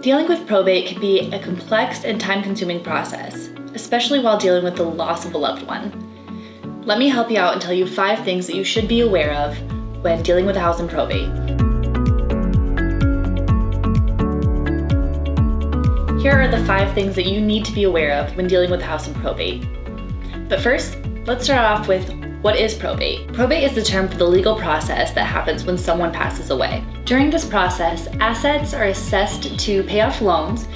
Dealing with probate can be a complex and time-consuming process, especially while dealing with the loss of a loved one. Let me help you out and tell you 5 things that you should be aware of when dealing with a house in probate. Here are the 5 things that you need to be aware of when dealing with a house in probate. But first, let's start off with what is probate? Probate is the term for the legal process that happens when someone passes away. During this process, assets are assessed to pay off loans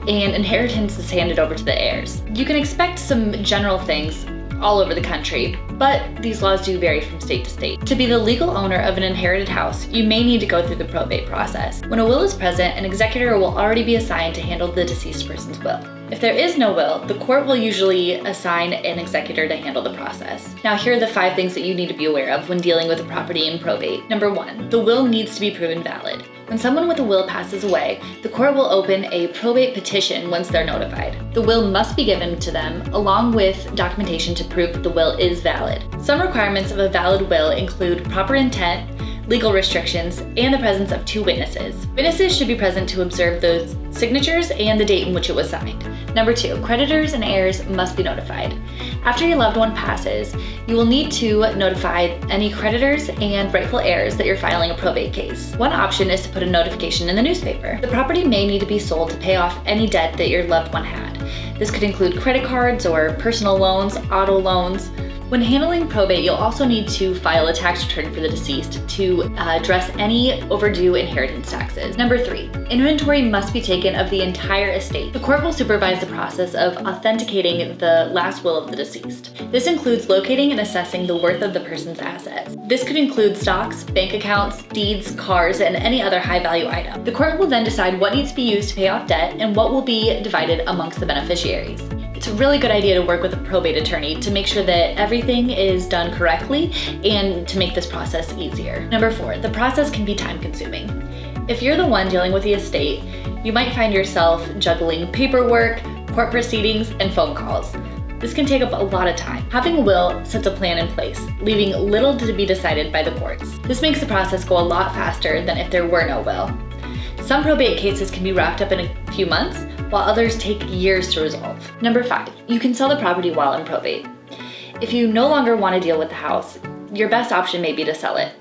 and inheritance is handed over to the heirs. You can expect some general things all over the country, but these laws do vary from state to state. To be the legal owner of an inherited house, you may need to go through the probate process. When a will is present, an executor will already be assigned to handle the deceased person's will. If there is no will, the court will usually assign an executor to handle the process. Now, here are the 5 things that you need to be aware of when dealing with a property in probate. Number 1, the will needs to be proven valid. When someone with a will passes away, the court will open a probate petition once they're notified. The will must be given to them along with documentation to prove that the will is valid. Some requirements of a valid will include proper intent, legal restrictions, and the presence of 2 witnesses. Witnesses should be present to observe those signatures and the date in which it was signed. Number 2, creditors and heirs must be notified. After your loved one passes, you will need to notify any creditors and rightful heirs that you're filing a probate case. One option is to put a notification in the newspaper. The property may need to be sold to pay off any debt that your loved one had. This could include credit cards or personal loans, auto loans. When handling probate, you'll also need to file a tax return for the deceased to address any overdue inheritance taxes. Number 3, inventory must be taken of the entire estate. The court will supervise the process of authenticating the last will of the deceased. This includes locating and assessing the worth of the person's assets. This could include stocks, bank accounts, deeds, cars, and any other high-value item. The court will then decide what needs to be used to pay off debt and what will be divided amongst the beneficiaries. It's a really good idea to work with a probate attorney to make sure that everything is done correctly and to make this process easier. Number 4, the process can be time-consuming. If you're the one dealing with the estate, you might find yourself juggling paperwork, court proceedings, and phone calls. This can take up a lot of time. Having a will sets a plan in place, leaving little to be decided by the courts. This makes the process go a lot faster than if there were no will. Some probate cases can be wrapped up in a few months, while others take years to resolve. Number 5, you can sell the property while in probate. If you no longer want to deal with the house, your best option may be to sell it.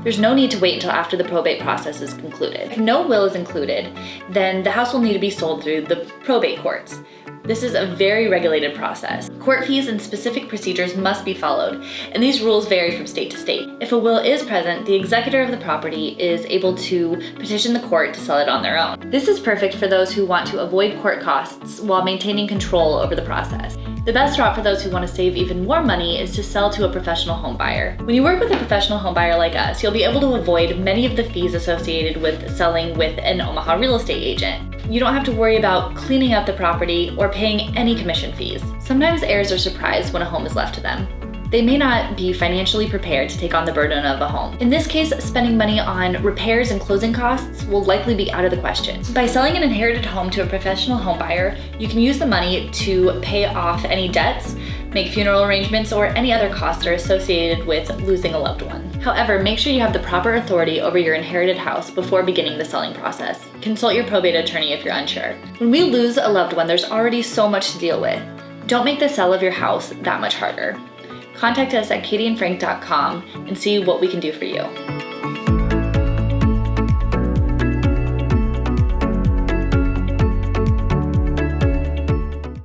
There's no need to wait until after the probate process is concluded. If no will is included, then the house will need to be sold through the probate courts. This is a very regulated process. Court fees and specific procedures must be followed, and these rules vary from state to state. If a will is present, the executor of the property is able to petition the court to sell it on their own. This is perfect for those who want to avoid court costs while maintaining control over the process. The best route for those who want to save even more money is to sell to a professional home buyer. When you work with a professional home buyer like us, you'll be able to avoid many of the fees associated with selling with an Omaha real estate agent. You don't have to worry about cleaning up the property or paying any commission fees. Sometimes heirs are surprised when a home is left to them. They may not be financially prepared to take on the burden of a home. In this case, spending money on repairs and closing costs will likely be out of the question. By selling an inherited home to a professional home buyer, you can use the money to pay off any debts, make funeral arrangements, or any other costs that are associated with losing a loved one. However, make sure you have the proper authority over your inherited house before beginning the selling process. Consult your probate attorney if you're unsure. When we lose a loved one, there's already so much to deal with. Don't make the sale of your house that much harder. Contact us at katyandfrank.com and see what we can do for you.